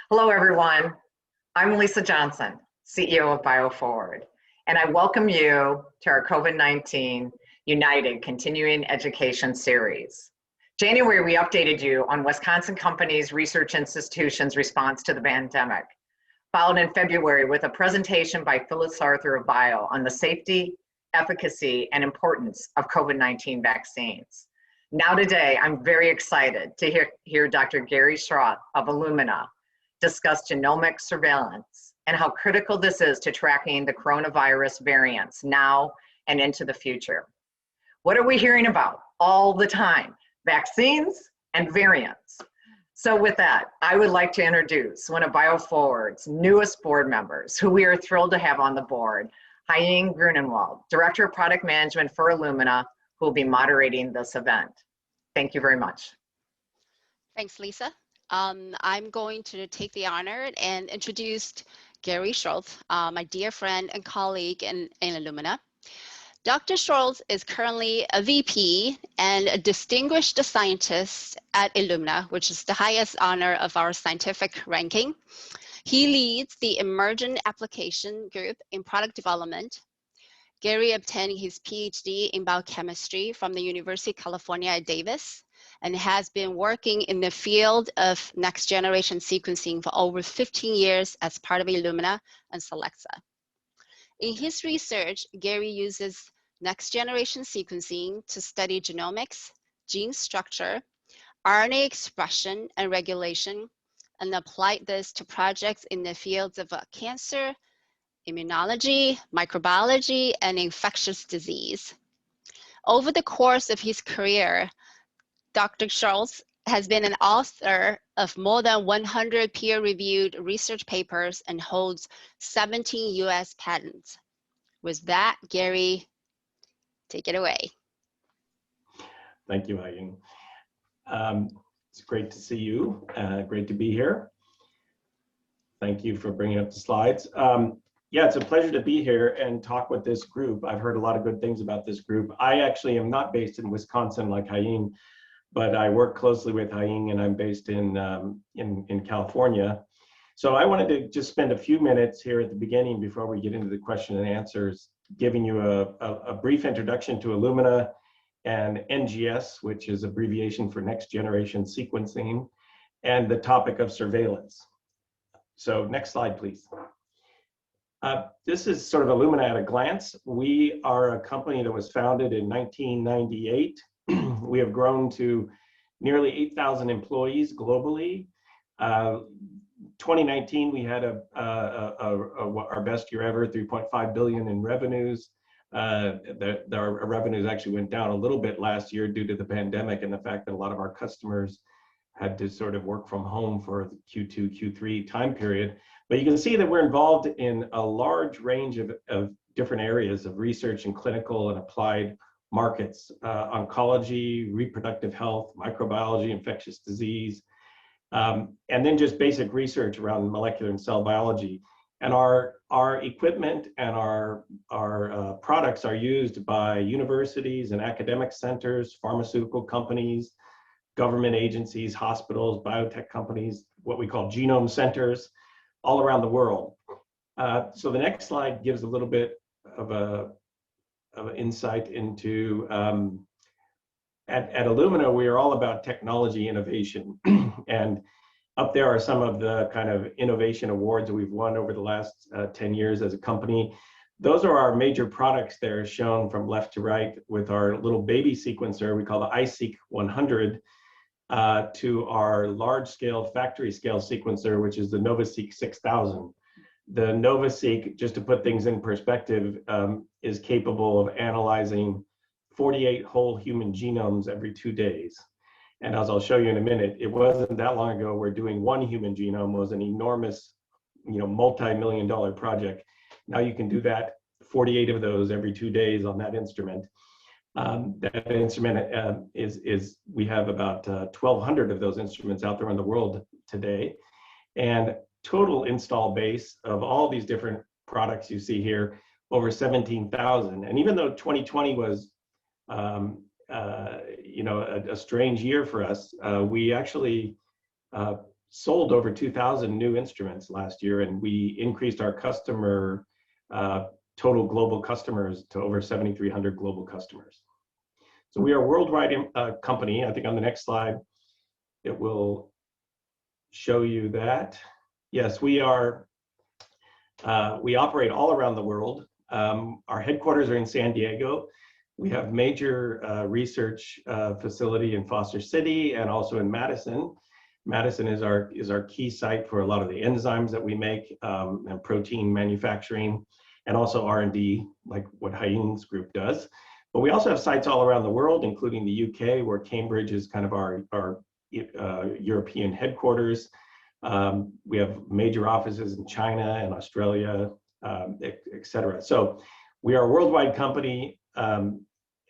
Hello, everyone. I'm Lisa Johnson, CEO of BioForward, and I welcome you to our COVID-19 United Continuing Education Series. January, we updated you on Wisconsin companies, research institutions' response to the pandemic, followed in February with a presentation by Phyllis Arthur of Bio on the safety, efficacy, and importance of COVID-19 vaccines. Now today, I'm very excited to hear Dr. Gary Schroth of Illumina discuss genomic surveillance and how critical this is to tracking the coronavirus variants now and into the future. What are we hearing about all the time? Vaccines and variants. So with that, I would like to introduce one of BioForward's newest board members, who we are thrilled to have on the board, Haying Grunenwald, Director of Product Management for Illumina, who will be moderating this event. Thank you very much. Thanks, Lisa. I'm going to take the honor and introduce Gary Schroth, my dear friend and colleague in Illumina. Dr. Schroth is currently a VP and a distinguished scientist at Illumina, which is the highest honor of our scientific ranking. He leads the emergent application group in product development. Gary obtained his Ph.D. in biochemistry from the University of California at Davis, and has been working in the field of next generation sequencing for over 15 years as part of Illumina and Solexa. In his research, Gary uses next generation sequencing to study genomics, gene structure, RNA expression and regulation, and applied this to projects in the fields of cancer, immunology, microbiology, and infectious disease. Over the course of his career, Dr. Schroth has been an author of more than 100 peer-reviewed research papers and holds 17 US patents. With that, Gary, take it away. Thank you, Haying. It's great to see you. Great to be here. Thank you for bringing up the slides. Yeah, it's a pleasure to be here and talk with this group. I've heard a lot of good things about this group. I actually am not based in Wisconsin like Haying, but I work closely with Haying, and I'm based in California. So I wanted to just spend a few minutes here at the beginning before we get into the question and answers, giving you a brief introduction to Illumina and NGS, which is abbreviation for next generation sequencing, and the topic of surveillance. So next slide, please. This is sort of Illumina at a glance. We are a company that was founded in 1998. We have grown to nearly 8,000 employees globally. 2019, we had our best year ever, 3.5 billion in revenues. Our revenues actually went down a little bit last year due to the pandemic and the fact that a lot of our customers had to sort of work from home for the Q2, Q3 time period. But you can see that we're involved in a large range of different areas of research and clinical and applied markets, oncology, reproductive health, microbiology, infectious disease, and then just basic research around molecular and cell biology. And our equipment and our products are used by universities and academic centers, pharmaceutical companies, government agencies, hospitals, biotech companies, what we call genome centers, all around the world. So the next slide gives a little bit of insight into, at Illumina, we are all about technology innovation. And up there are some of the kind of innovation awards that we've won over the last 10 years as a company. Those are our major products there, shown from left to right, with our little baby sequencer we call the iSeq 100, to our large-scale factory-scale sequencer, which is the NovaSeq 6000. The NovaSeq, just to put things in perspective, is capable of analyzing 48 whole human genomes every 2 days. And as I'll show you in a minute, it wasn't that long ago where doing one human genome was an enormous, multi-million-dollar project. Now you can do that, 48 of those every 2 days on that instrument. That instrument we have about 1,200 of those instruments out there in the world today. And total install base of all these different products you see here, over 17,000. And even though 2020 was a strange year for us, we actually sold over 2,000 new instruments last year, and we increased our customer total global customers to over 7,300 global customers. So we are a worldwide company. I think on the next slide, it will show you that. Yes, we are. We operate all around the world. Our headquarters are in San Diego. We have major research facility in Foster City and also in Madison. Madison is our key site for a lot of the enzymes that we make and protein manufacturing, and also R&D, like what Hain's group does. But we also have sites all around the world, including the UK, where Cambridge is kind of our European headquarters. We have major offices in China and Australia, et cetera. So we are a worldwide company. And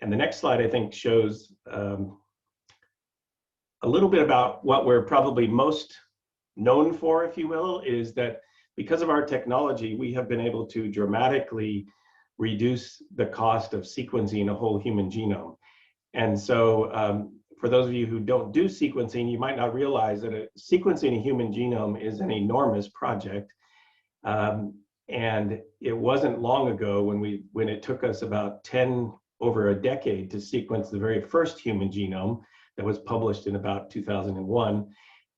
the next slide, I think, shows a little bit about what we're probably most known for, if you will, is that because of our technology, we have been able to dramatically reduce the cost of sequencing a whole human genome. And so for those of you who don't do sequencing, you might not realize that sequencing a human genome is an enormous project. And it wasn't long ago when it took us about over a decade to sequence the very first human genome that was published in about 2001.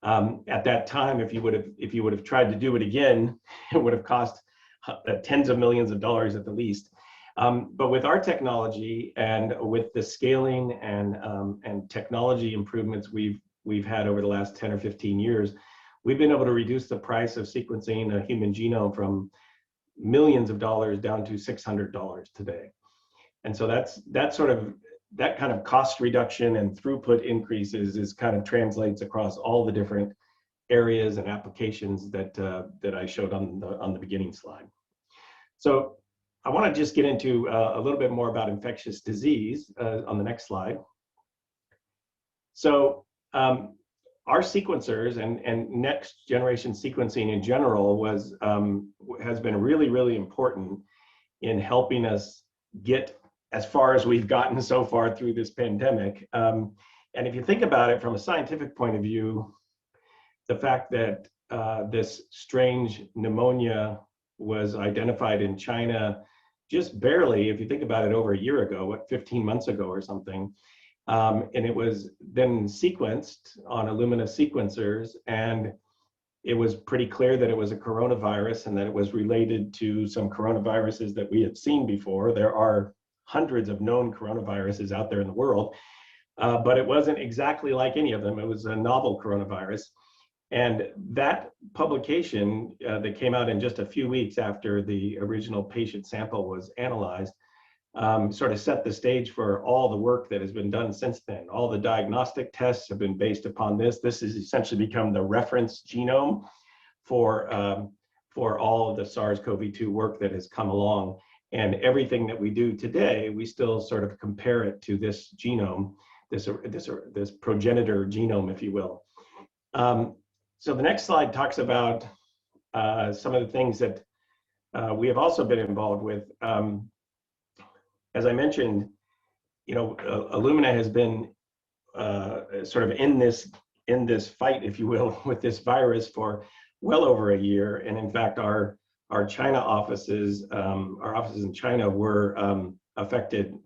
At that time, if you would have tried to do it again, it would have cost tens of millions of dollars at the least. But with our technology and with the scaling and technology improvements we've had over the last 10 or 15 years, we've been able to reduce the price of sequencing a human genome from millions of dollars down to $600 today. And so that kind of cost reduction and throughput increases is kind of translates across all the different areas and applications that I showed on the beginning slide. So I want to just get into a little bit more about infectious disease on the next slide. So our sequencers and next generation sequencing in general has been really, really important in helping us get as far as we've gotten so far through this pandemic. And if you think about it from a scientific point of view, the fact that this strange pneumonia was identified in China just barely, if you think about it, over a year ago, 15 months ago or something. And it was then sequenced on Illumina sequencers, and it was pretty clear that it was a coronavirus and that it was related to some coronaviruses that we had seen before. There are hundreds of known coronaviruses out there in the world, but it wasn't exactly like any of them. It was a novel coronavirus. And that publication that came out in just a few weeks after the original patient sample was analyzed sort of set the stage for all the work that has been done since then. All the diagnostic tests have been based upon this. This has essentially become the reference genome for all of the SARS-CoV-2 work that has come along. And everything that we do today, we still sort of compare it to this genome, this progenitor genome, if you will. So the next slide talks about some of the things that we have also been involved with. As I mentioned, Illumina has been sort of in this fight, if you will, with this virus for well over a year. And in fact, our China offices, our offices in China were affected,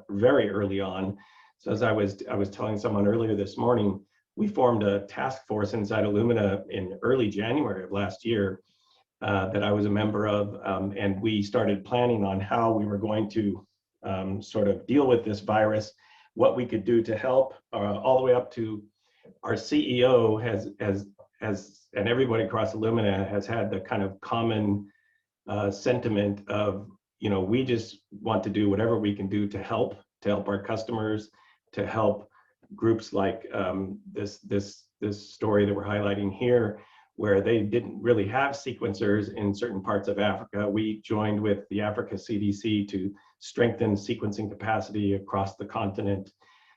very early on. So as I was telling someone earlier this morning, we formed a task force inside Illumina in early January of last year that I was a member of, and we started planning on how we were going to sort of deal with this virus, what we could do to help, all the way up to our CEO has and everybody across Illumina has had the kind of common sentiment of, we just want to do whatever we can do to help our customers, to help groups like this story that we're highlighting here, where they didn't really have sequencers in certain parts of Africa. We joined with the Africa CDC to strengthen sequencing capacity across the continent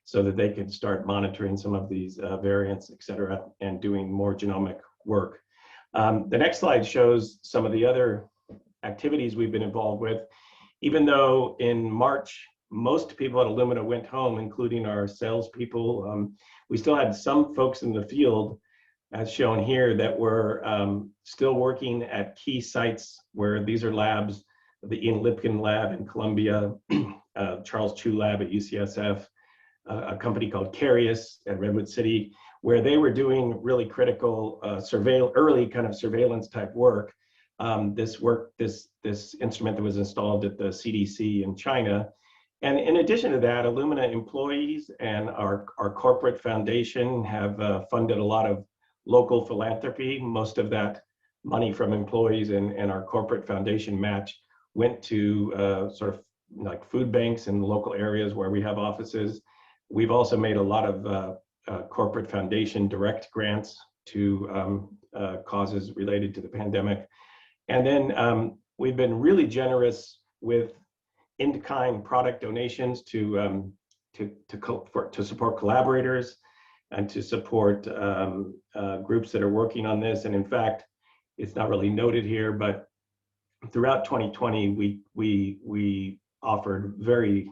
so that they could start monitoring some of these variants, et cetera, and doing more genomic work. The next slide shows some of the other activities we've been involved with. Even though in March, most people at Illumina went home, including our salespeople, we still had some folks in the field as shown here, that we're still working at key sites where these are labs, the Ian Lipkin lab in Columbia, Charles Chu lab at UCSF, a company called Carius at Redwood City, where they were doing really critical early kind of surveillance type work. This instrument that was installed at the CDC in China. And in addition to that, Illumina employees and our corporate foundation have funded a lot of local philanthropy. Most of that money from employees and our corporate foundation match went to sort of like food banks in the local areas where we have offices. We've also made a lot of corporate foundation direct grants to causes related to the pandemic. And then we've been really generous with in-kind product donations to support collaborators and to support groups that are working on this. And in fact, it's not really noted here, but throughout 2020, we offered very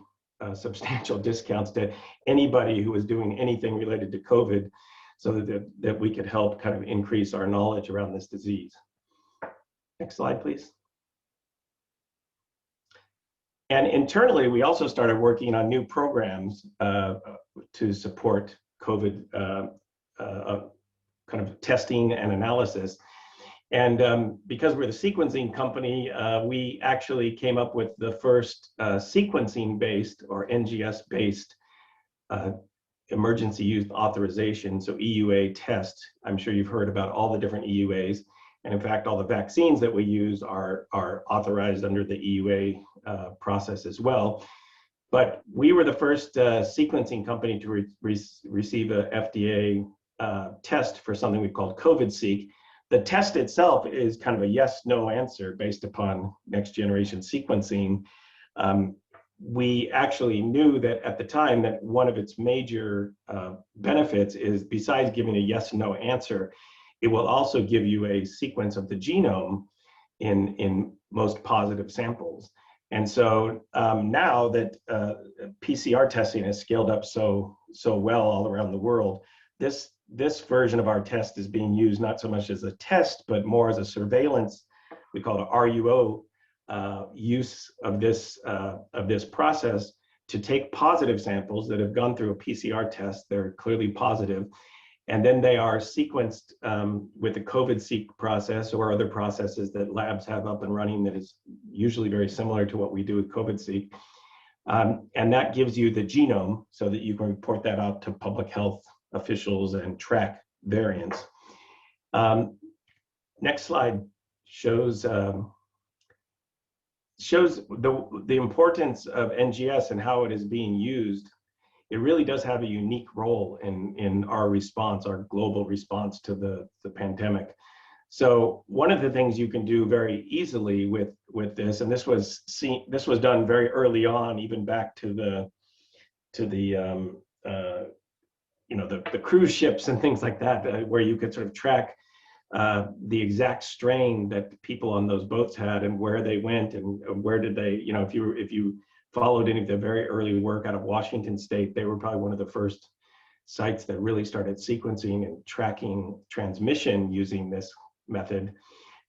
substantial discounts to anybody who was doing anything related to COVID, so that we could help kind of increase our knowledge around this disease. Next slide, please. And internally, we also started working on new programs to support COVID kind of testing and analysis. And because we're the sequencing company, we actually came up with the first sequencing-based or NGS-based emergency use authorization, so EUA test. I'm sure you've heard about all the different EUAs. And in fact, all the vaccines that we use are authorized under the EUA process as well. But we were the first sequencing company to receive a FDA test for something we called COVID-seq. The test itself is kind of a yes/no answer based upon next generation sequencing. We actually knew that at the time that one of its major benefits is, besides giving a yes/no answer, it will also give you a sequence of the genome in most positive samples. And so now that PCR testing has scaled up so well all around the world, this version of our test is being used not so much as a test, but more as a surveillance. We call it RUO use of this process to take positive samples that have gone through a PCR test. They're clearly positive. And then they are sequenced with the COVID-seq process or other processes that labs have up and running that is usually very similar to what we do with COVID-seq. And that gives you the genome so that you can report that out to public health officials and track variants. Next slide shows the importance of NGS and how it is being used. It really does have a unique role in our response, our global response to the pandemic. So one of the things you can do very easily with this, and this was done very early on, even back to the cruise ships and things like that, where you could sort of track the exact strain that people on those boats had and where they went and where did they, if you followed any of the very early work out of Washington State, they were probably one of the first sites that really started sequencing and tracking transmission using this method.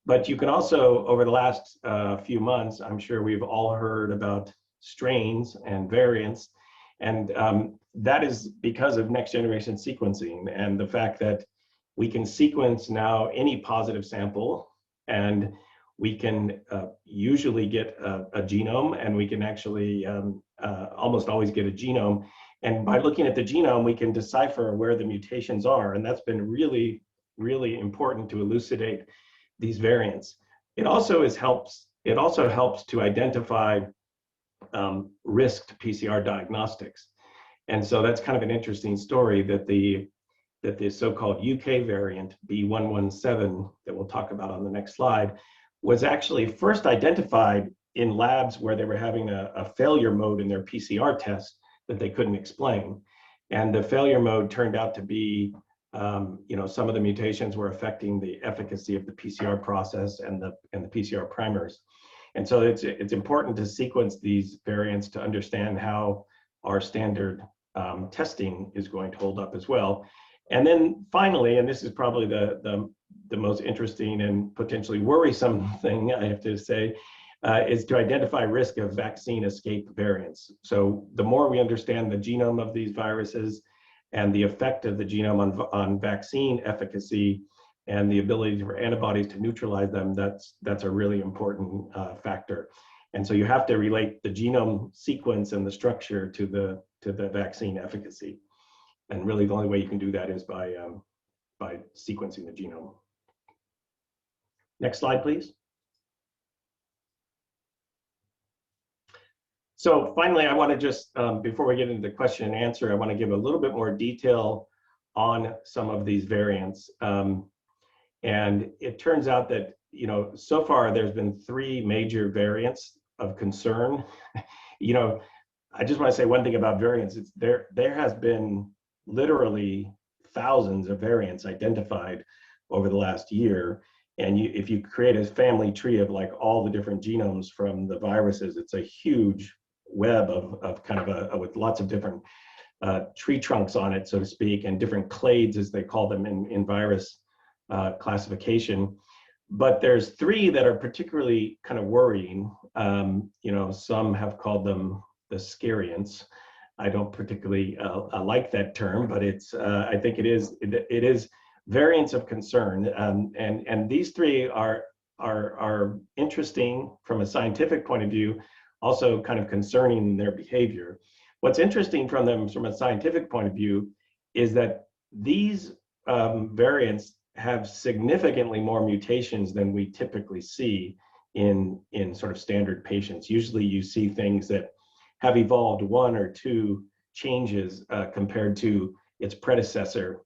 But you can also, over the last few months, I'm sure we've all heard about strains and variants. And that is because of next generation sequencing and the fact that we can sequence now any positive sample, and we can usually get a genome, and we can actually almost always get a genome. And by looking at the genome, we can decipher where the mutations are. And that's been really, really important to elucidate these variants. It also helps to identify risked PCR diagnostics. And so that's kind of an interesting story that the so-called UK variant B117 that we'll talk about on the next slide was actually first identified in labs where they were having a failure mode in their PCR test that they couldn't explain. And the failure mode turned out to be, some of the mutations were affecting the efficacy of the PCR process and the PCR primers. And so it's important to sequence these variants to understand how our standard testing is going to hold up as well. And then finally, and this is probably the most interesting and potentially worrisome thing I have to say, is to identify risk of vaccine escape variants. So the more we understand the genome of these viruses and the effect of the genome on vaccine efficacy and the ability for antibodies to neutralize them, that's a really important factor. And so you have to relate the genome sequence and the structure to the vaccine efficacy. And really the only way you can do that is by sequencing the genome. Next slide, please. So finally, I want to just, before we get into the question and answer, I want to give a little bit more detail on some of these variants. And it turns out that, so far there's been 3 major variants of concern. I just want to say one thing about variants. There has been literally thousands of variants identified over the last year. And if you create a family tree of like all the different genomes from the viruses, it's a huge web of kind of with lots of different tree trunks on it, so to speak, and different clades, as they call them in virus classification. But there's 3 that are particularly kind of worrying. Some have called them the scariants. I don't particularly like that term, but it's I think it is variants of concern. And these 3 are interesting from a scientific point of view, also kind of concerning in their behavior. What's interesting from them from a scientific point of view is that these variants have significantly more mutations than we typically see in sort of standard patients. Usually you see things that have evolved 1 or 2 changes compared to its predecessor.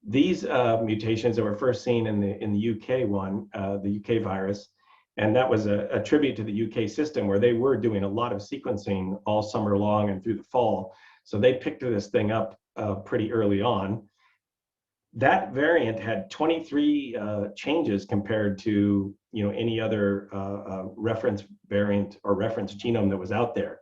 These mutations that were first seen in the UK one, the UK virus, and that was a tribute to the UK system where they were doing a lot of sequencing all summer long and through the fall. So they picked this thing up pretty early on. That variant had 23 changes compared to any other reference variant or reference genome that was out there.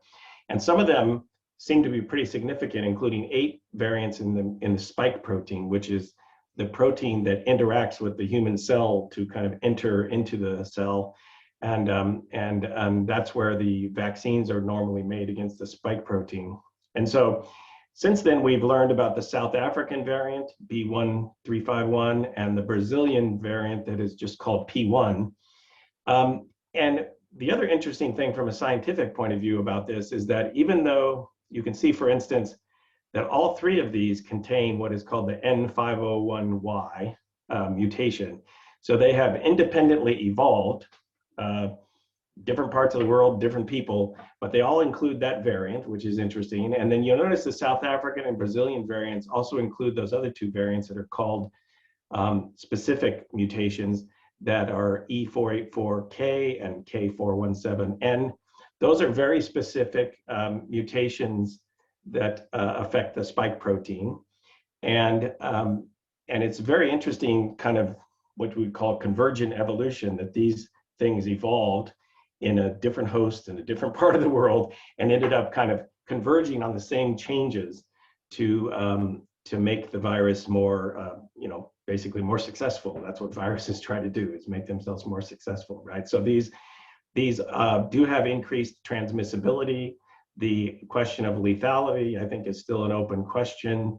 And some of them seem to be pretty significant, including 8 variants in the spike protein, which is the protein that interacts with the human cell to kind of enter into the cell. And that's where the vaccines are normally made, against the spike protein. And so since then, we've learned about the South African variant, B1351, and the Brazilian variant that is just called P1. And the other interesting thing from a scientific point of view about this is that even though you can see, for instance, that all 3 of these contain what is called the N501Y mutation. So they have independently evolved, different parts of the world, different people, but they all include that variant, which is interesting. And then you'll notice the South African and Brazilian variants also include those other 2 variants that are called specific mutations that are E484K and K417N. Those are very specific mutations that affect the spike protein. And it's very interesting, kind of what we call convergent evolution, that these things evolved in a different host in a different part of the world and ended up kind of converging on the same changes to make the virus more, basically more successful. That's what viruses try to do, is make themselves more successful, right? So these do have increased transmissibility. The question of lethality, I think, is still an open question.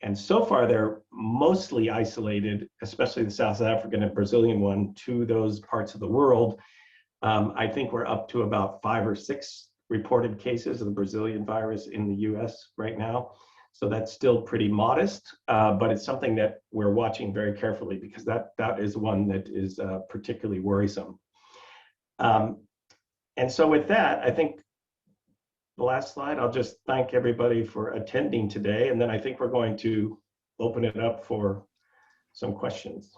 And so far, they're mostly isolated, especially the South African and Brazilian one, to those parts of the world. I think we're up to about 5 or 6 reported cases of the Brazilian virus in the US right now. So that's still pretty modest, but it's something that we're watching very carefully, because that is one that is particularly worrisome. And so with that, I think the last slide, I'll just thank everybody for attending today. And then I think we're going to open it up for some questions.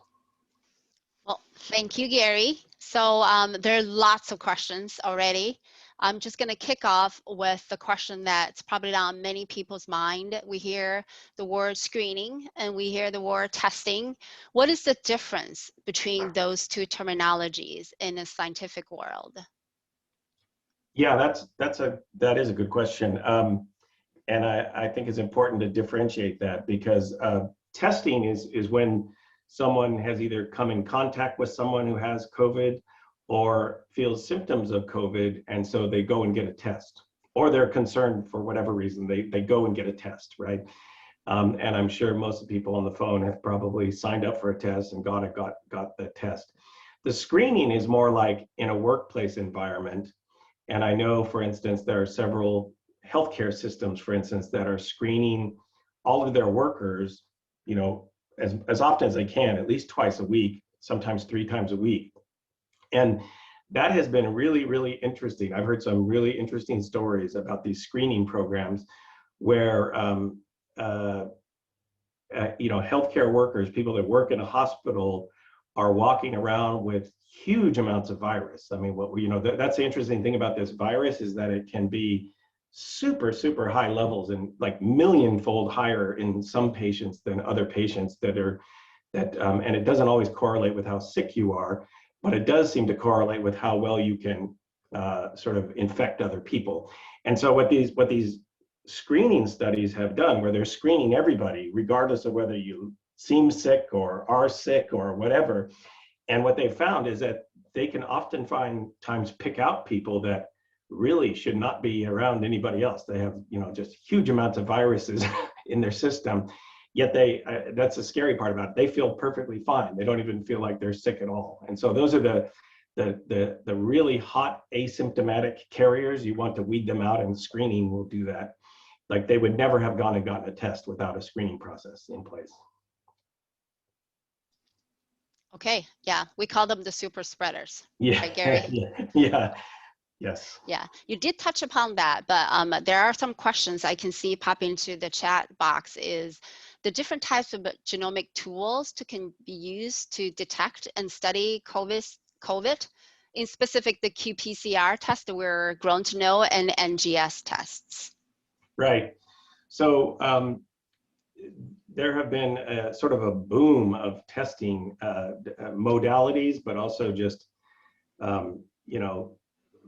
Well, thank you, Gary. So there are lots of questions already. I'm just going to kick off with the question that's probably on many people's mind. We hear the word screening and we hear the word testing. What is the difference between those 2 terminologies in a scientific world? Yeah, that is a good question. And I think it's important to differentiate that, because testing is when someone has either come in contact with someone who has COVID or feels symptoms of COVID, and so they go and get a test, or they're concerned for whatever reason, they go and get a test, right? And I'm sure most of the people on the phone have probably signed up for a test and got the test. The screening is more like in a workplace environment. And I know, for instance, there are several healthcare systems, for instance, that are screening all of their workers, you know, as often as they can, at least twice a week, sometimes 3 times a week. And that has been really, really interesting. I've heard some really interesting stories about these screening programs where, you know, healthcare workers, people that work in a hospital, are walking around with huge amounts of virus. I mean, you know, that's the interesting thing about this virus, is that it can be super, super high levels, and like million-fold higher in some patients than other patients and it doesn't always correlate with how sick you are, but it does seem to correlate with how well you can sort of infect other people. And so what these screening studies have done, where they're screening everybody, regardless of whether you seem sick or are sick or whatever, and what they found is that they can oftentimes pick out people that really should not be around anybody else. They have, you know, just huge amounts of viruses in their system, yet that's the scary part about it. They feel perfectly fine. They don't even feel like they're sick at all. And so those are the really hot asymptomatic carriers. You want to weed them out, and screening will do that. Like, they would never have gone and gotten a test without a screening process in place. Okay, yeah, we call them the super spreaders. Yeah, right, Gary? yeah, yes. Yeah, you did touch upon that, but there are some questions I can see pop into the chat box. Is the different types of genomic tools can be used to detect and study COVID, in specific the qPCR test that we're grown to know, and NGS tests. Right. So there have been sort of a boom of testing modalities, but also just, you know,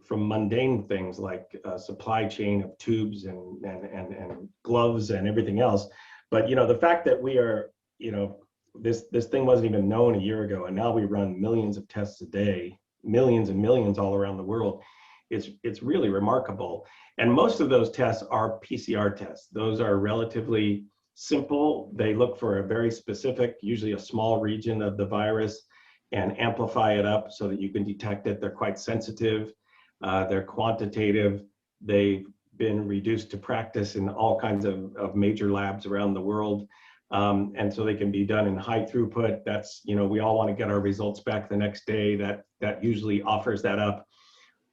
from mundane things like supply chain of tubes and gloves and everything else. But, you know, the fact that we are, you know, this thing wasn't even known a year ago, and now we run millions of tests a day, millions and millions all around the world. It's really remarkable. And most of those tests are PCR tests. Those are relatively simple. They look for a very specific, usually a small region of the virus, and amplify it up so that you can detect it. They're quite sensitive. They're quantitative. They've been reduced to practice in all kinds of major labs around the world. And so they can be done in high throughput. That's, you know, we all want to get our results back the next day. That usually offers that up.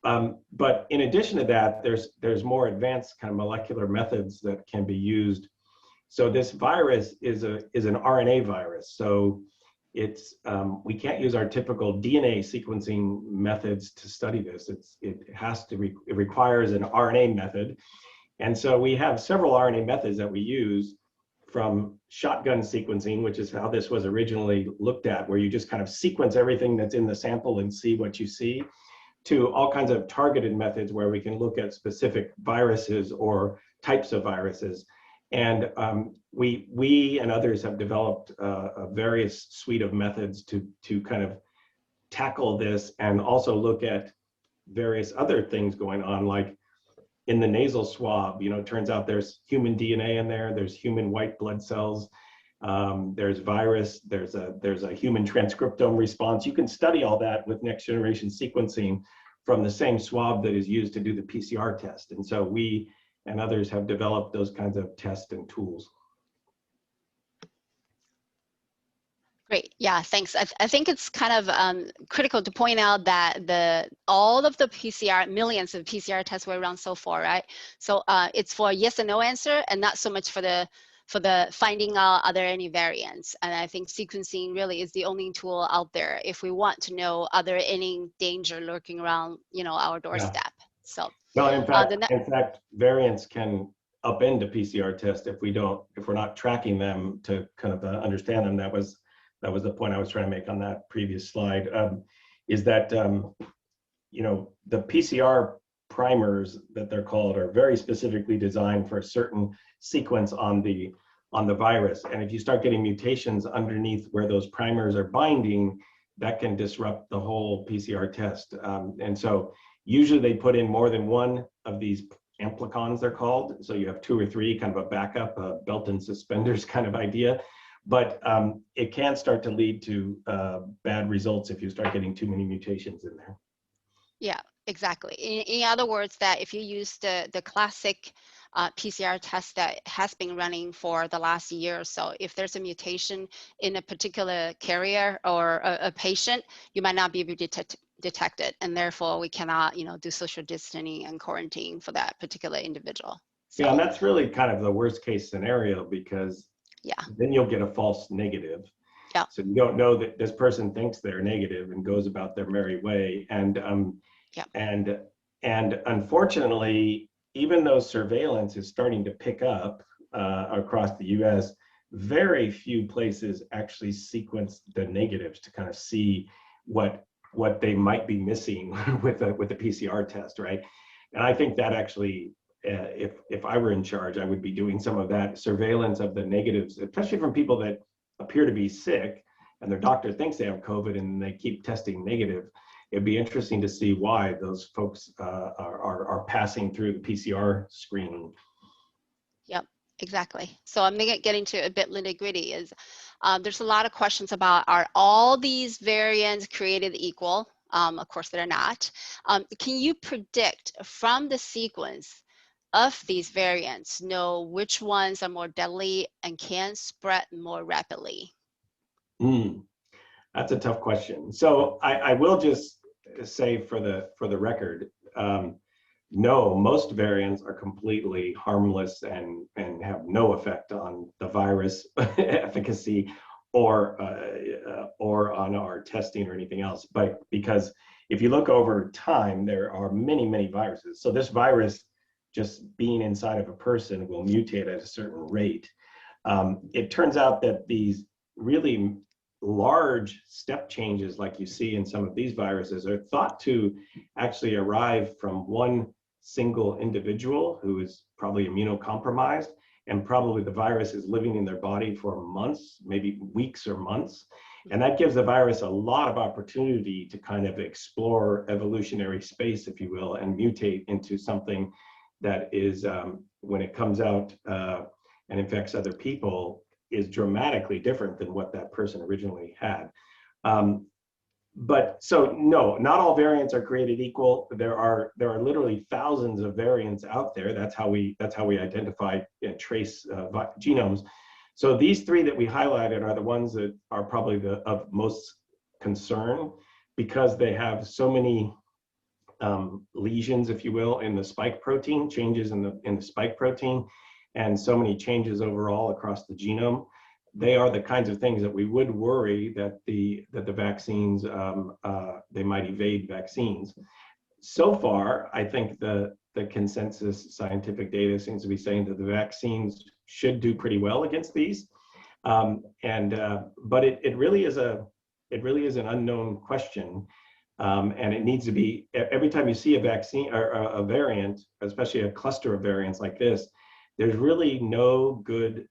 But in addition to that, there's more advanced kind of molecular methods that can be used. So this virus is an RNA virus. So it's we can't use our typical DNA sequencing methods to study this. It requires an RNA method. And so we have several RNA methods that we use, from shotgun sequencing, which is how this was originally looked at, where you just kind of sequence everything that's in the sample and see what you see, to all kinds of targeted methods where we can look at specific viruses or types of viruses. And we and others have developed a various suite of methods to kind of tackle this, and also look at various other things going on, like in the nasal swab. You know, it turns out there's human DNA in there, there's human white blood cells, there's virus, there's a human transcriptome response. You can study all that with next generation sequencing from the same swab that is used to do the PCR test. And so we and others have developed those kinds of tests and tools. Great, yeah, thanks. I think it's kind of critical to point out that all of the PCR, millions of PCR tests were run so far, right? So it's for yes and no answer, and not so much for the finding out are there any variants. And I think sequencing really is the only tool out there if we want to know are there any danger lurking around, you know, our doorstep. Yeah. So well, in fact, variants can upend a PCR test if we're not tracking them to kind of understand them. That was the point I was trying to make on that previous slide, is that, you know, the PCR primers that they're called are very specifically designed for a certain sequence on the virus. And if you start getting mutations underneath where those primers are binding, that can disrupt the whole PCR test. And so usually they put in more than one of these amplicons, they're called. So you have 2 or 3, kind of a backup, a belt and suspenders kind of idea. But it can start to lead to bad results if you start getting too many mutations in there. Yeah, exactly. In other words, that if you use the classic PCR test that has been running for the last year or so, if there's a mutation in a particular carrier or a patient, you might not be able to detect it, and therefore we cannot, do social distancing and quarantine for that particular individual. So, yeah, and that's really kind of the worst case scenario, because then you'll get a false negative. Yeah. So you don't know that this person thinks they're negative and goes about their merry way. And unfortunately, even though surveillance is starting to pick up across the US, very few places actually sequence the negatives to kind of see what they might be missing with the PCR test, right? And I think that actually, if I were in charge, I would be doing some of that surveillance of the negatives, especially from people that appear to be sick and their doctor thinks they have COVID and they keep testing negative. It'd be interesting to see why those folks are passing through the PCR screening. Yep, exactly. So I'm going to get into a bit nitty-gritty. There's a lot of questions about, are all these variants created equal? Of course, they're not. Can you predict from the sequence of these variants, know which ones are more deadly and can spread more rapidly? That's a tough question. So I will just say for the record, no, most variants are completely harmless and have no effect on the virus efficacy or on our testing or anything else. But because if you look over time, there are many viruses. So this virus, just being inside of a person, will mutate at a certain rate. It turns out that these really large step changes like you see in some of these viruses are thought to actually arrive from one single individual who is probably immunocompromised, and probably the virus is living in their body for months, maybe weeks or months. And that gives the virus a lot of opportunity to kind of explore evolutionary space, if you will, and mutate into something that is, when it comes out and infects other people, is dramatically different than what that person originally had. But so no, not all variants are created equal. There are literally thousands of variants out there. That's how we identify and trace genomes. So these 3 that we highlighted are the ones that are probably of most concern, because they have so many lesions, if you will, in the spike protein, changes in the spike protein, and so many changes overall across the genome. They are the kinds of things that we would worry that the vaccines, they might evade vaccines. So far, I think the consensus scientific data seems to be saying that the vaccines should do pretty well against these. But it really is an unknown question. And it needs to be, every time you see a vaccine or a variant, especially a cluster of variants like this, there's really no good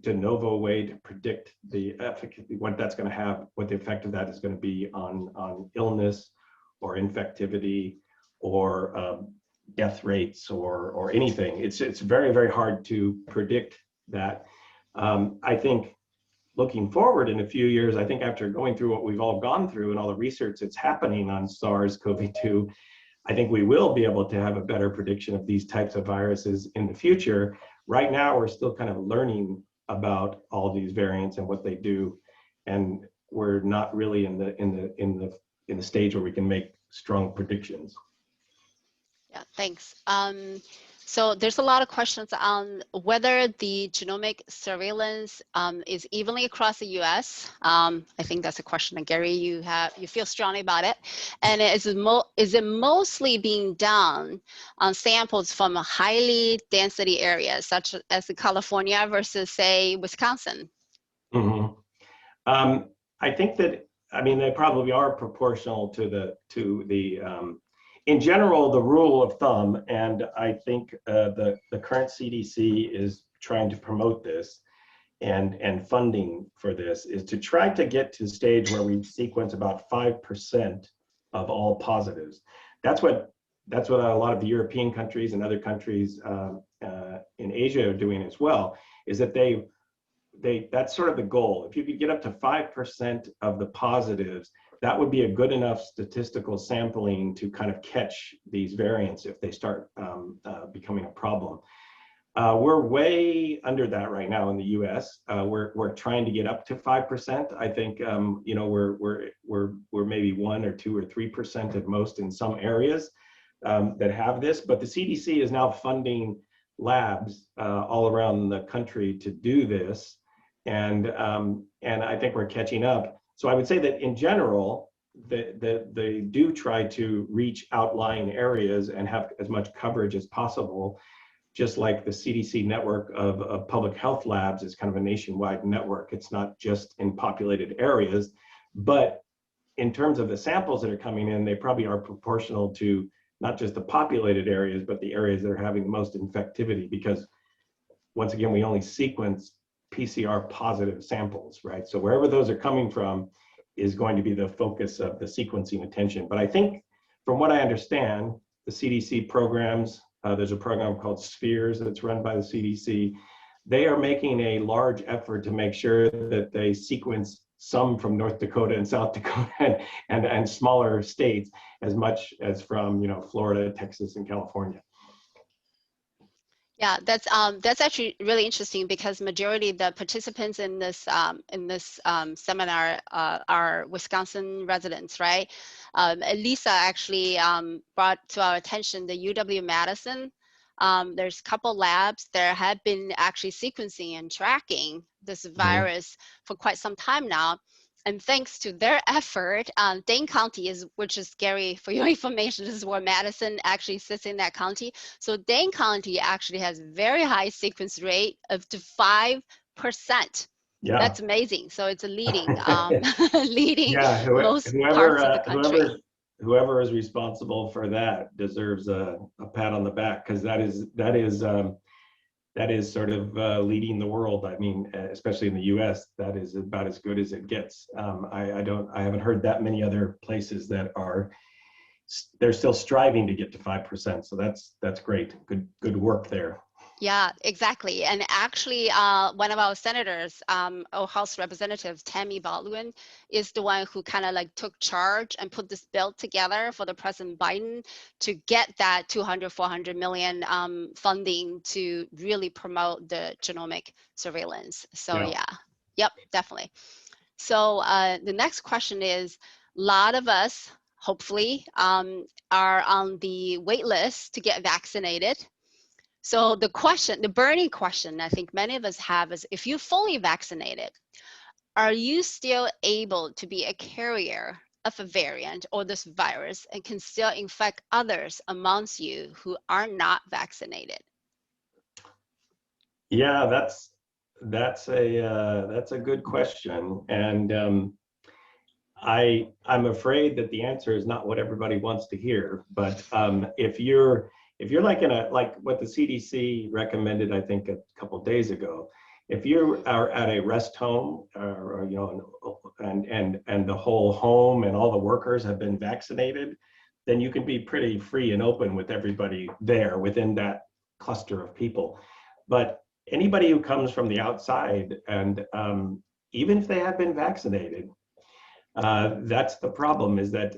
de novo way to predict the efficacy, what that's going to have, what the effect of that is going to be on illness or infectivity or death rates or anything. It's very hard to predict that. I think looking forward in a few years, I think after going through what we've all gone through and all the research that's happening on SARS-CoV-2, I think we will be able to have a better prediction of these types of viruses in the future. Right now, we're still kind of learning about all these variants and what they do, and we're not really in the stage where we can make strong predictions. Yeah, thanks. So there's a lot of questions on whether the genomic surveillance is evenly across the U.S. I think that's a question that Gary, you feel strongly about it. And is it mostly being done on samples from highly density areas, such as California versus, say, Wisconsin? Mm-hmm. I think that, I mean, they probably are proportional to the in general, the rule of thumb, and I think the current CDC is trying to promote this, and funding for this, is to try to get to the stage where we sequence about 5% of all positives. That's what a lot of the European countries and other countries in Asia are doing as well, is that that's sort of the goal. If you could get up to 5% of the positives, that would be a good enough statistical sampling to kind of catch these variants if they start becoming a problem. We're way under that right now in the U.S. We're trying to get up to 5%. I think you know, we're maybe 1 or 2 or 3% at most in some areas that have this. But the CDC is now funding labs all around the country to do this, and I think we're catching up. So I would say that in general, they do try to reach outlying areas and have as much coverage as possible. Just like the CDC network of public health labs is kind of a nationwide network. It's not just in populated areas, but in terms of the samples that are coming in, they probably are proportional to not just the populated areas, but the areas that are having the most infectivity, because once again, we only sequence PCR positive samples, right? So wherever those are coming from is going to be the focus of the sequencing attention. But I think from what I understand, the CDC programs, there's a program called Spheres that's run by the CDC. They are making a large effort to make sure that they sequence some from North Dakota and South Dakota and smaller states as much as from, you know, Florida, Texas, and California. Yeah, that's actually really interesting, because majority of the participants in this seminar are Wisconsin residents, right? Lisa actually brought to our attention the UW-Madison. There's a couple labs that have been actually sequencing and tracking this virus for quite some time now. And thanks to their effort, Dane County which is Gary, for your information, this is where Madison actually sits in that county. So Dane County actually has very high sequence rate of to 5%. Yeah. That's amazing. So it's a leading, leading most parts of the country. Whoever is responsible for that deserves a pat on the back, because that is sort of leading the world. I mean, especially in the U.S., that is about as good as it gets. I haven't heard that many other places that they're still striving to get to 5%. So that's great. Good work there. Yeah, exactly. And actually, one of our senators, our House Representative Tammy Baldwin, is the one who kind of like took charge and put this bill together for the President Biden to get that 400 million funding to really promote the genomic surveillance. So yeah. Yep, definitely. So the next question is, a lot of us, hopefully, are on the wait list to get vaccinated. So the burning question I think many of us have is, if you're fully vaccinated, are you still able to be a carrier of a variant or this virus and can still infect others amongst you who are not vaccinated? Yeah, that's a good question, and I'm afraid that the answer is not what everybody wants to hear. But if you're like what the CDC recommended, I think a couple of days ago, if you are at a rest home, or you know, and the whole home and all the workers have been vaccinated, then you can be pretty free and open with everybody there within that cluster of people. But anybody who comes from the outside, and even if they have been vaccinated, that's the problem, is that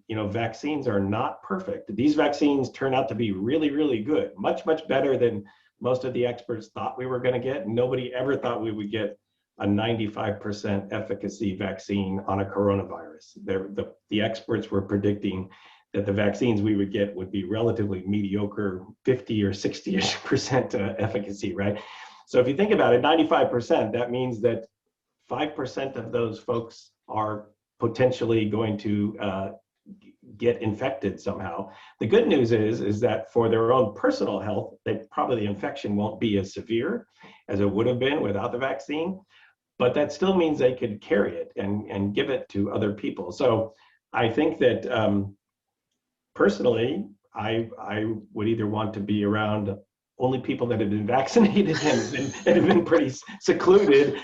you know, vaccines are not perfect. These vaccines turn out to be really, really good, much better than most of the experts thought we were going to get. Nobody ever thought we would get a 95% efficacy vaccine on a coronavirus. The experts were predicting that the vaccines we would get would be relatively mediocre, 50 or 60-ish% efficacy, right? So if you think about it, 95%, that means that 5% of those folks are potentially going to get infected somehow. The good news is that for their own personal health, the infection won't be as severe as it would have been without the vaccine, but that still means they could carry it and give it to other people. So I think that personally, I would either want to be around only people that have been vaccinated and have been pretty secluded.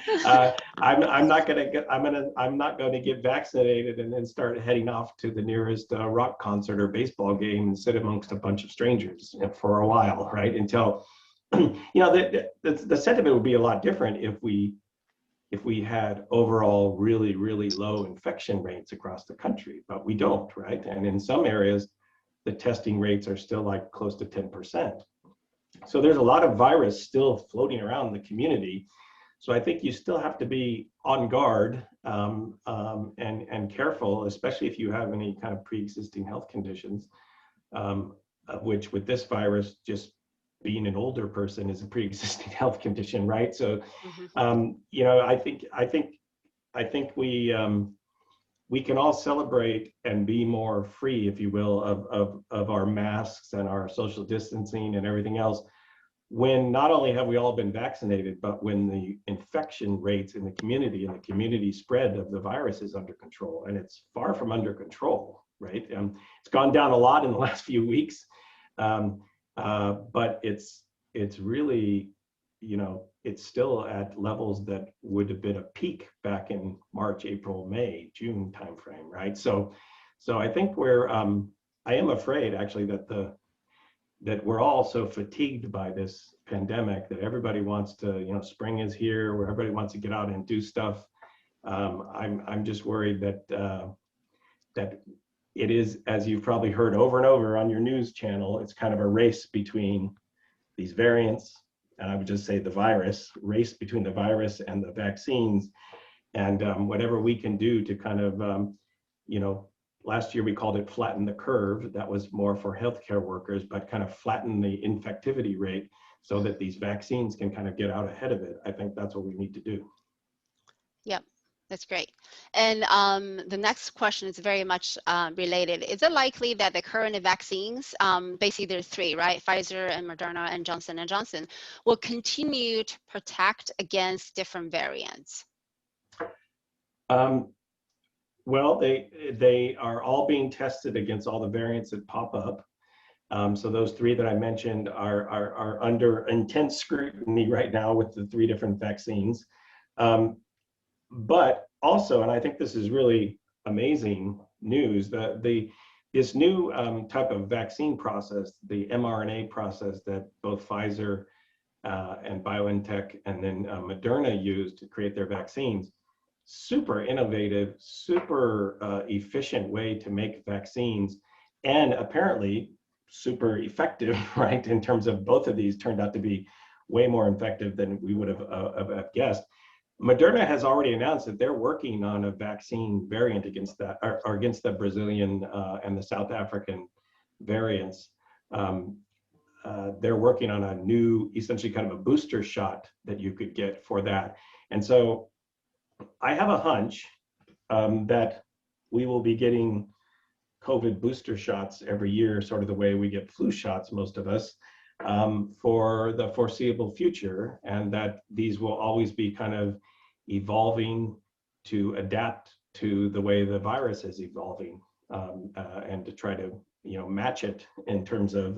I'm not going to get vaccinated and then start heading off to the nearest rock concert or baseball game and sit amongst a bunch of strangers for a while, right? Until the sentiment would be a lot different if we had overall really low infection rates across the country, but we don't, right? And in some areas, the testing rates are still like close to 10%. So there's a lot of virus still floating around the community. So I think you still have to be on guard and careful, especially if you have any kind of pre-existing health conditions, which with this virus, just being an older person is a pre-existing health condition, right? So, I think we can all celebrate and be more free, if you will, of our masks and our social distancing and everything else, when not only have we all been vaccinated, but when the infection rates in the community and the community spread of the virus is under control. And it's far from under control, right? It's gone down a lot in the last few weeks, but it's really, it's still at levels that would have been a peak back in March, April, May, June timeframe, right? So I think I am afraid actually that we're all so fatigued by this pandemic that everybody wants to, spring is here, where everybody wants to get out and do stuff. I'm just worried that it is, as you've probably heard over and over on your news channel, it's kind of a race between these variants, and I would just say race between the virus and the vaccines. And whatever we can do to kind of, last year we called it flatten the curve. That was more for healthcare workers, but kind of flatten the infectivity rate so that these vaccines can kind of get out ahead of it. I think that's what we need to do. Yep. That's great. And the next question is very much related. Is it likely that the current vaccines, basically there's three, right? Pfizer and Moderna and Johnson & Johnson, will continue to protect against different variants? Well, they are all being tested against all the variants that pop up. So those three that I mentioned are under intense scrutiny right now with the three different vaccines. But also, and I think this is really amazing news, that this new type of vaccine process, the mRNA process that both Pfizer and BioNTech and then Moderna used to create their vaccines, super innovative, super efficient way to make vaccines, and apparently super effective, right? In terms of both of these turned out to be way more effective than we would have guessed. Moderna has already announced that they're working on a vaccine variant against that, or against the Brazilian and the South African variants. They're working on a new, essentially kind of a booster shot that you could get for that. And so I have a hunch that we will be getting COVID booster shots every year, sort of the way we get flu shots, most of us, for the foreseeable future, and that these will always be kind of evolving to adapt to the way the virus is evolving, and to try to match it in terms of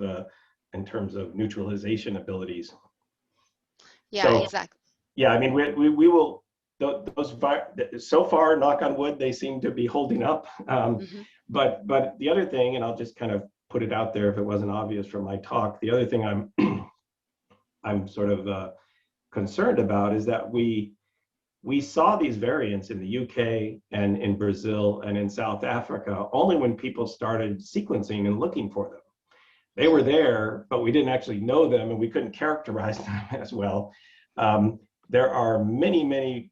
neutralization abilities. Yeah, so, exactly. Yeah, I mean we will. So far, knock on wood, they seem to be holding up. But the other thing, and I'll just kind of put it out there if it wasn't obvious from my talk, the other thing I'm sort of concerned about is that we saw these variants in the UK and in Brazil and in South Africa only when people started sequencing and looking for them. They were there, but we didn't actually know them and we couldn't characterize them as well. There are many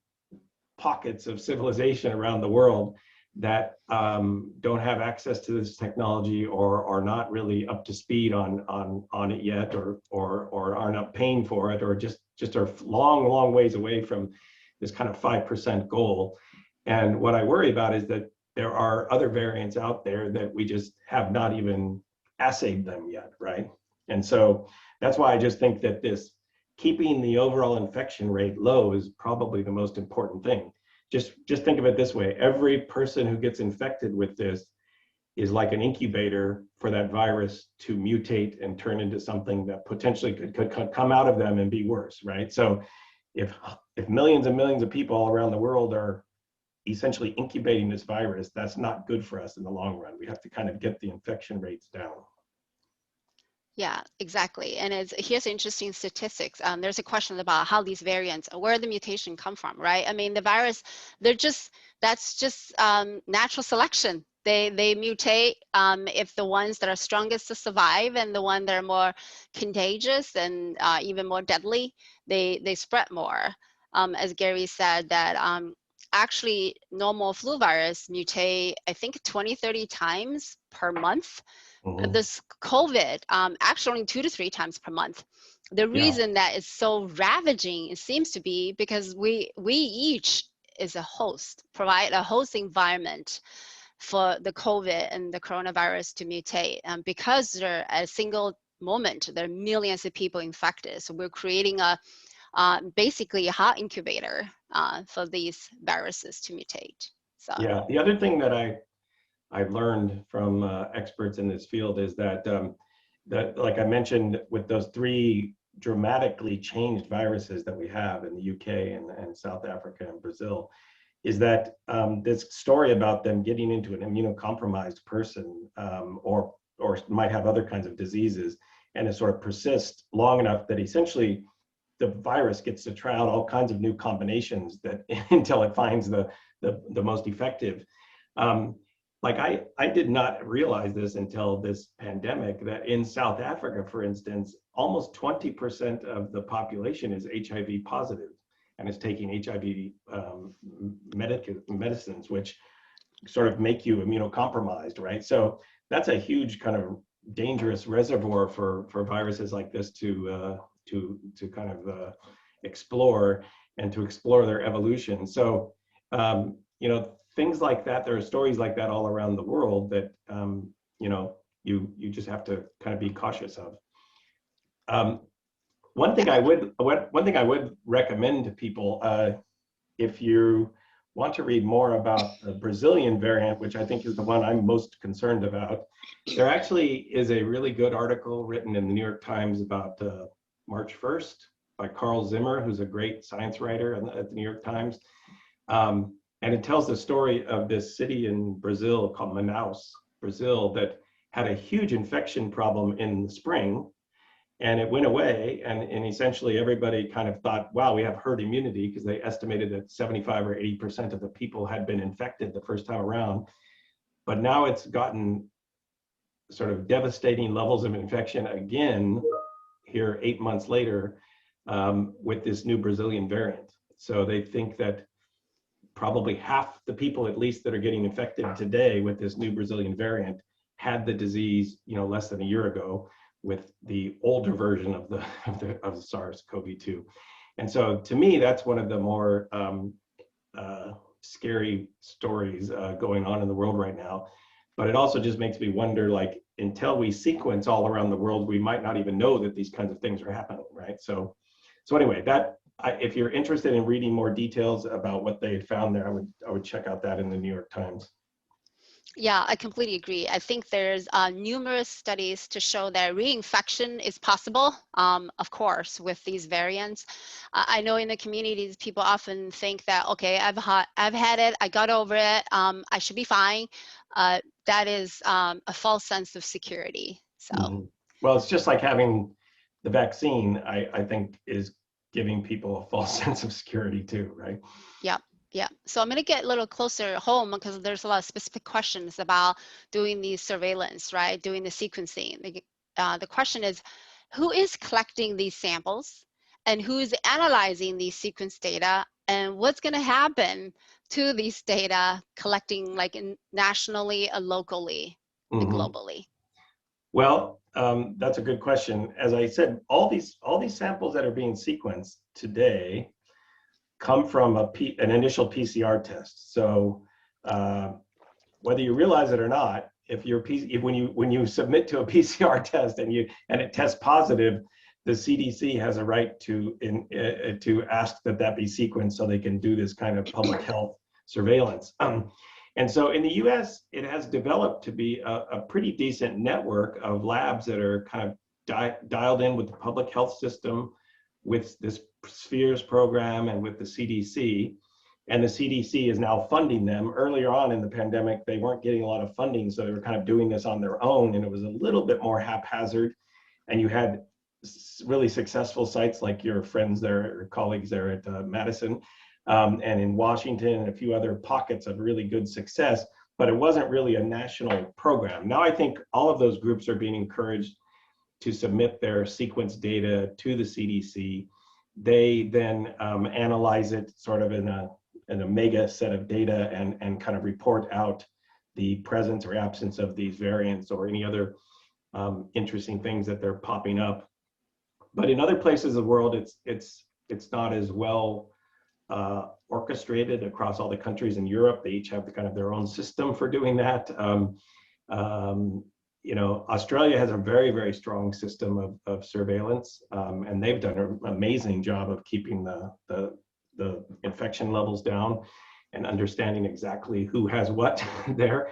pockets of civilization around the world that don't have access to this technology or are not really up to speed on it yet, or are not paying for it, or just are long ways away from this kind of 5% goal. And what I worry about is that there are other variants out there that we just have not even assayed them yet, right? And so that's why I just think that this keeping the overall infection rate low is probably the most important thing. Just think of it this way: every person who gets infected with this is like an incubator for that virus to mutate and turn into something that potentially could come out of them and be worse, right? So if millions and millions of people all around the world are essentially incubating this virus, that's not good for us in the long run. We have to kind of get the infection rates down. Yeah, exactly. And here's interesting statistics. There's a question about how these variants, where the mutation come from, right? I mean, the virus, that's just natural selection. They mutate if the ones that are strongest to survive and the one that are more contagious and even more deadly, they spread more. As Gary said, that actually normal flu virus mutate, I think 20, 30 times per month. This COVID, actually only 2 to 3 times per month. The reason that it's so ravaging, it seems to be because we each is a host, provide a host environment for the COVID and the coronavirus to mutate. Because they're at a single moment, there are millions of people infected. So we're creating basically a hot incubator for these viruses to mutate. So yeah, the other thing that I've learned from experts in this field is that, like I mentioned, with those 3 dramatically changed viruses that we have in the UK and South Africa and Brazil, is that this story about them getting into an immunocompromised person or might have other kinds of diseases, and it sort of persists long enough that essentially the virus gets to try out all kinds of new combinations that until it finds the most effective. Like I did not realize this until this pandemic, that in South Africa, for instance, almost 20% of the population is HIV positive and is taking HIV medicines, which sort of make you immunocompromised, right? So that's a huge kind of dangerous reservoir for viruses like this to kind of explore and to explore their evolution. So, you know, things like that, there are stories like that all around the world that, you know, you just have to kind of be cautious of. One thing I would recommend to people, if you want to read more about the Brazilian variant, which I think is the one I'm most concerned about, there actually is a really good article written in the New York Times about March 1st by Carl Zimmer, who's a great science writer at the New York Times. And it tells the story of this city in Brazil called Manaus, Brazil, that had a huge infection problem in the spring, and it went away. And essentially everybody kind of thought, wow, we have herd immunity, because they estimated that 75 or 80% of the people had been infected the first time around. But now it's gotten sort of devastating levels of infection again here 8 months later with this new Brazilian variant. So they think that probably half the people, at least, that are getting infected today with this new Brazilian variant had the disease, you know, less than a year ago with the older version of the SARS-CoV-2. And so, to me, that's one of the more scary stories going on in the world right now. But it also just makes me wonder, like, until we sequence all around the world, we might not even know that these kinds of things are happening, right? So anyway, if you're interested in reading more details about what they found there, I would check out that in the New York Times. Yeah, I completely agree. I think there's numerous studies to show that reinfection is possible, of course, with these variants. I know in the communities, people often think that, okay, I've had it, I got over it, I should be fine. That is a false sense of security. So, well, it's just like having the vaccine, I think, is giving people a false sense of security too, right? Yeah. Yeah, so I'm going to get a little closer home because there's a lot of specific questions about doing the surveillance, right? Doing the sequencing. The question is, who is collecting these samples and who is analyzing these sequence data, and what's going to happen to these data collecting like nationally, locally, and globally? Well, that's a good question. As I said, all these samples that are being sequenced today come from an initial PCR test. So whether you realize it or not, when you submit to a PCR test and it tests positive, the CDC has a right to ask that be sequenced so they can do this kind of public health surveillance. And so in the US, it has developed to be a pretty decent network of labs that are kind of dialed in with the public health system, with this Spheres program and with the CDC. And the CDC is now funding them. Earlier on in the pandemic, they weren't getting a lot of funding, so they were kind of doing this on their own, and it was a little bit more haphazard. And you had really successful sites like your friends there, or colleagues there at Madison, and in Washington, and a few other pockets of really good success, but it wasn't really a national program. Now I think all of those groups are being encouraged to submit their sequence data to the CDC. They then analyze it sort of in a mega set of data and kind of report out the presence or absence of these variants or any other interesting things that they're popping up. But in other places of the world, it's not as well orchestrated across all the countries. In Europe, they each have kind of their own system for doing that. You know, Australia has a very, very strong system of surveillance, and they've done an amazing job of keeping the infection levels down and understanding exactly who has what there.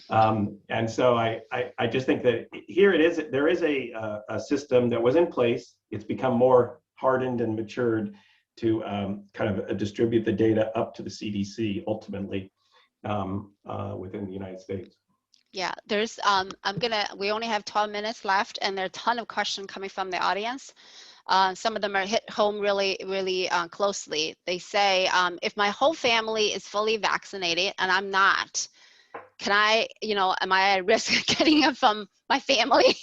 And so I just think that here there is a system that was in place. It's become more hardened and matured to kind of distribute the data up to the CDC ultimately within the United States. Yeah, there's, we only have 12 minutes left, and there are a ton of questions coming from the audience. Some of them are hit home really, really closely. They say, if my whole family is fully vaccinated and I'm not, can I, you know, am I at risk of getting it from my family?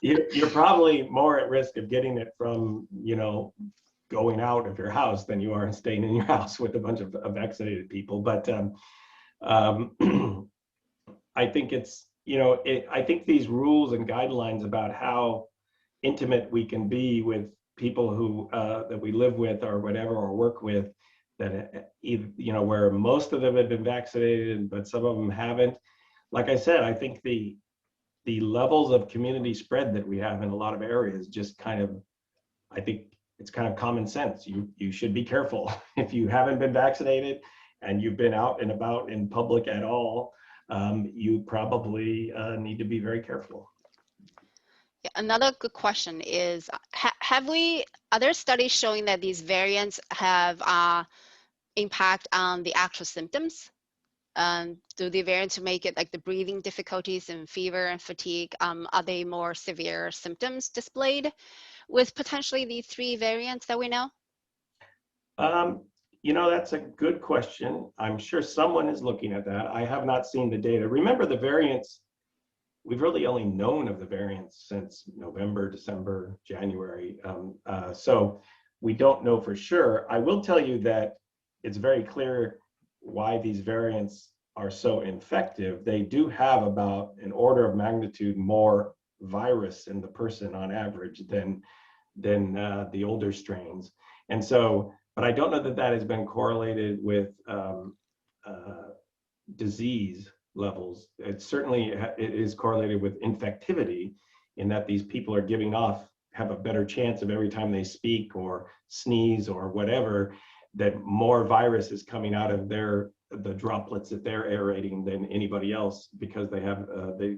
You're probably more at risk of getting it from, you know, going out of your house than you are staying in your house with a bunch of vaccinated people. But I think it's, you know, I think these rules and guidelines about how intimate we can be with people who that we live with or whatever or work with, that you know, where most of them have been vaccinated but some of them haven't. Like I said, I think the levels of community spread that we have in a lot of areas just kind of, I think it's kind of common sense. You should be careful if you haven't been vaccinated and you've been out and about in public at all. You probably need to be very careful. Yeah, another good question is, are there studies showing that these variants have impact on the actual symptoms? Do the variants make it like the breathing difficulties and fever and fatigue? Are they more severe symptoms displayed with potentially these 3 variants that we know? You know, that's a good question. I'm sure someone is looking at that. I have not seen the data. Remember, the variants, we've really only known of the variants since November, December, January. So we don't know for sure. I will tell you that it's very clear why these variants are so infective. They do have about an order of magnitude more virus in the person on average than the older strains. And so, but I don't know that that has been correlated with disease levels. It certainly it is correlated with infectivity, in that these people are have a better chance of every time they speak or sneeze or whatever, that more virus is coming out of the droplets that they're aerating than anybody else, because they have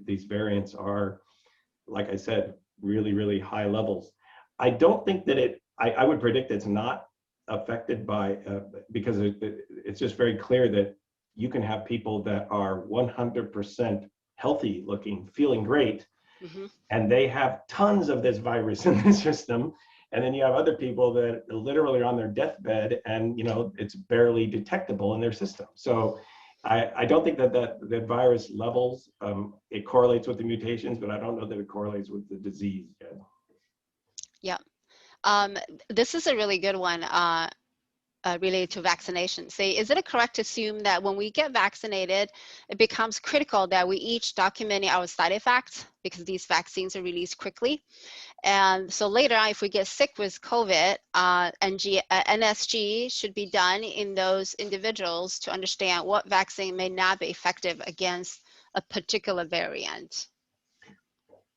these variants are, like I said, really, really high levels. I don't think that I would predict it's not affected by, because it's just very clear that you can have people that are 100% healthy looking, feeling great, and they have tons of this virus in the system. And then you have other people that literally are on their deathbed and, you know, it's barely detectable in their system. So I don't think that the virus levels, it correlates with the mutations, but I don't know that it correlates with the disease yet. Yeah. This is a really good one related to vaccination. Say, is it correct to assume that when we get vaccinated, it becomes critical that we each document our side effects, because these vaccines are released quickly? And so later on, if we get sick with COVID, NSG should be done in those individuals to understand what vaccine may not be effective against a particular variant.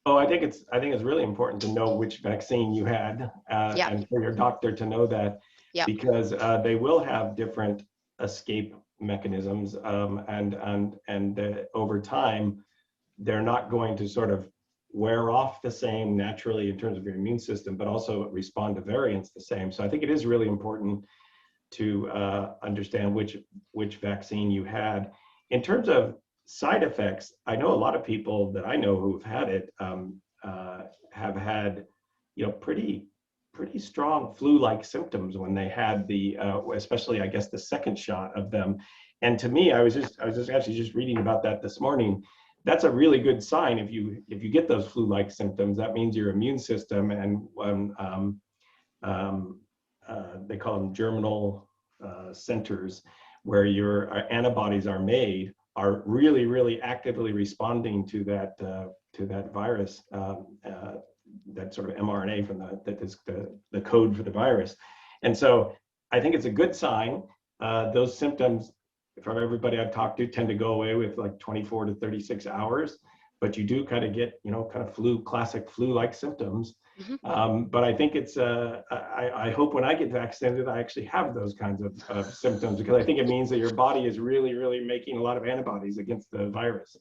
Oh, I think it's really important to know which vaccine you had, and for your doctor to know that, because they will have different escape mechanisms, and over time, they're not going to sort of wear off the same naturally in terms of your immune system, but also respond to variants the same. So I think it is really important to understand which vaccine you had. In terms of side effects, I know a lot of people that I know who've had it have had, pretty strong flu-like symptoms when they had the, especially I guess the second shot of them. And to me, I was actually just reading about that this morning. That's a really good sign. If you get those flu-like symptoms, that means your immune system and they call them germinal centers, where your antibodies are made, are really, really actively responding to that virus, that sort of mRNA from that is the code for the virus. And so I think it's a good sign. Those symptoms, from everybody I've talked to, tend to go away with like 24 to 36 hours, but you do kind of get, kind of classic flu-like symptoms. Mm-hmm. But I think it's, I hope when I get vaccinated, I actually have those kinds of symptoms, because I think it means that your body is really, really making a lot of antibodies against the virus.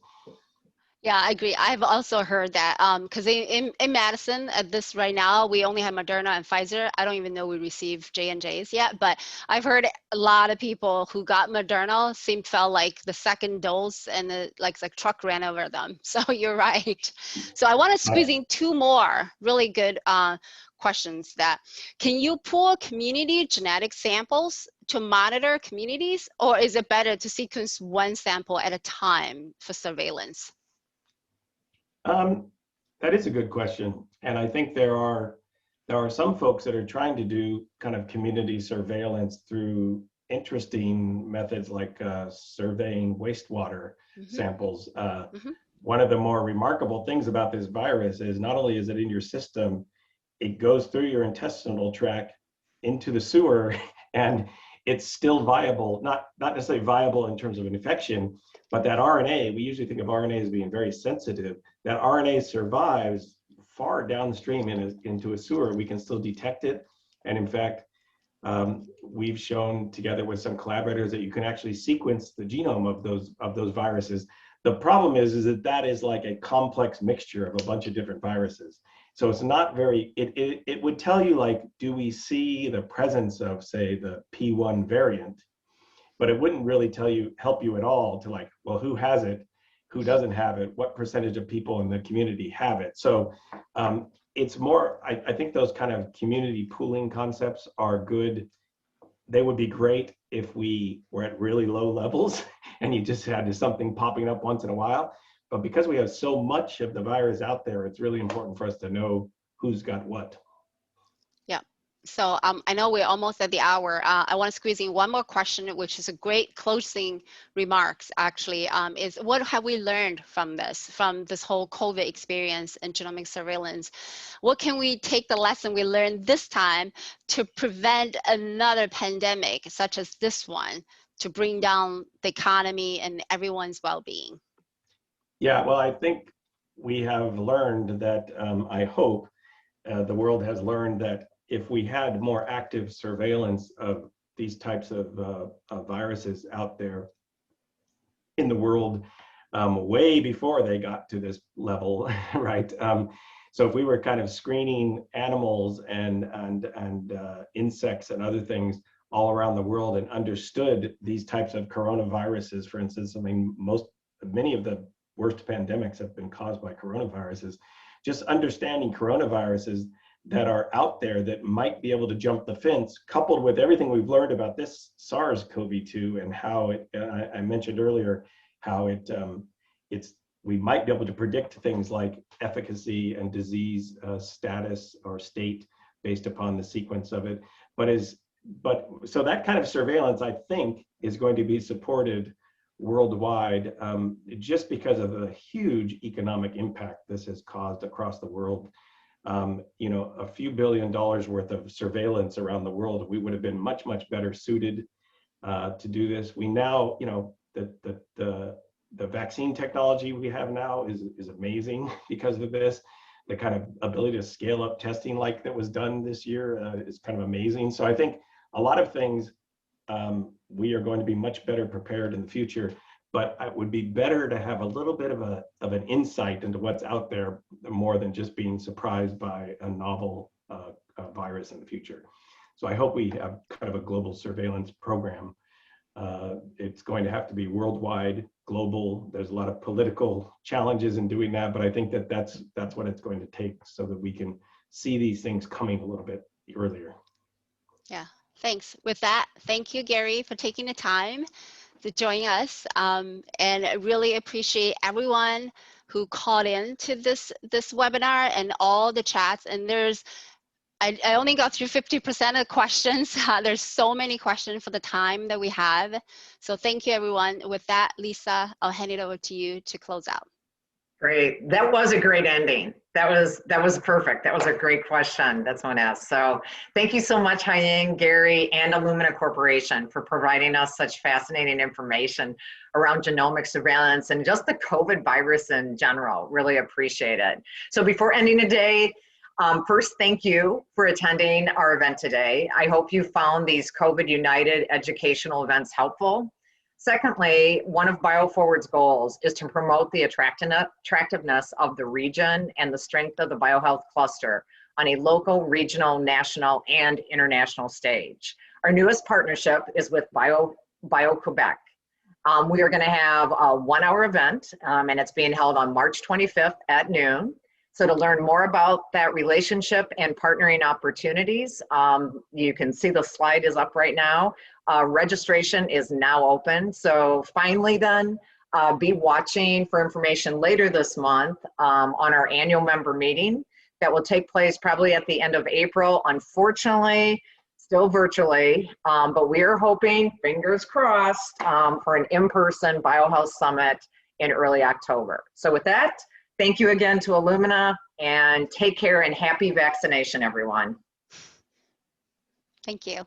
Yeah, I agree. I've also heard that because in Madison at this right now, we only have Moderna and Pfizer. I don't even know we received J&J's yet, but I've heard a lot of people who got Moderna felt like the second dose and the truck ran over them. So you're right. So I want to squeeze in two more really good questions. That can you pull community genetic samples to monitor communities, or is it better to sequence one sample at a time for surveillance? That is a good question, and I think there are some folks that are trying to do kind of community surveillance through interesting methods like surveying wastewater samples. One of the more remarkable things about this virus is not only is it in your system, it goes through your intestinal tract into the sewer, and it's still viable, not necessarily viable in terms of an infection, but that RNA, we usually think of RNA as being very sensitive. That RNA survives far downstream into a sewer. We can still detect it. And in fact, we've shown together with some collaborators that you can actually sequence the genome of those viruses. The problem is that is like a complex mixture of a bunch of different viruses. So it's not very, it would tell you, like, do we see the presence of, say, the P1 variant? But it wouldn't really help you at all to, like, well, who has it, who doesn't have it, what percentage of people in the community have it. So it's more, I think those kind of community pooling concepts are good. They would be great if we were at really low levels and you just had something popping up once in a while. But because we have so much of the virus out there, it's really important for us to know who's got what. Yeah. So I know we're almost at the hour. I want to squeeze in one more question, which is a great closing remarks, actually, is what have we learned from this whole COVID experience and genomic surveillance? What can we take the lesson we learned this time to prevent another pandemic such as this one, to bring down the economy and everyone's well-being? Yeah, well, I think we have learned that, I hope the world has learned that if we had more active surveillance of these types of viruses out there in the world way before they got to this level, right? So if we were kind of screening animals and insects and other things all around the world and understood these types of coronaviruses, for instance, I mean, many of the worst pandemics have been caused by coronaviruses. Just understanding coronaviruses that are out there that might be able to jump the fence, coupled with everything we've learned about this SARS-CoV-2 and how it, I mentioned earlier, how we might be able to predict things like efficacy and disease status or state based upon the sequence of it. So that kind of surveillance, I think, is going to be supported worldwide, just because of the huge economic impact this has caused across the world. A few $1 billion worth of surveillance around the world, we would have been much, much better suited to do this. We now, the vaccine technology we have now is amazing because of this. The kind of ability to scale up testing like that was done this year is kind of amazing. So I think a lot of things we are going to be much better prepared in the future. But it would be better to have a little bit of an insight into what's out there more than just being surprised by a novel virus in the future. So I hope we have kind of a global surveillance program. It's going to have to be worldwide, global. There's a lot of political challenges in doing that, but I think that that's what it's going to take so that we can see these things coming a little bit earlier. Yeah, thanks. With that, thank you, Gary, for taking the time to join us. And I really appreciate everyone who called in to this webinar and all the chats. And I only got through 50% of the questions. There's so many questions for the time that we have. So thank you, everyone. With that, Lisa, I'll hand it over to you to close out. Great. That was a great ending. That was perfect. That was a great question that someone asked. So thank you so much, Haiying, Gary, and Illumina Corporation for providing us such fascinating information around genomic surveillance and just the COVID virus in general. Really appreciate it. So before ending today, first, thank you for attending our event today. I hope you found these COVID United educational events helpful. Secondly, one of BioForward's goals is to promote the attractiveness of the region and the strength of the biohealth cluster on a local, regional, national, and international stage. Our newest partnership is with Quebec. We are going to have a 1-hour event, and it's being held on March 25th at noon. So to learn more about that relationship and partnering opportunities, you can see the slide is up right now. Registration is now open. So finally then, be watching for information later this month on our annual member meeting that will take place probably at the end of April. Unfortunately, still virtually, but we are hoping, fingers crossed, for an in-person biohealth summit in early October. So with that, thank you again to Illumina, and take care and happy vaccination, everyone. Thank you.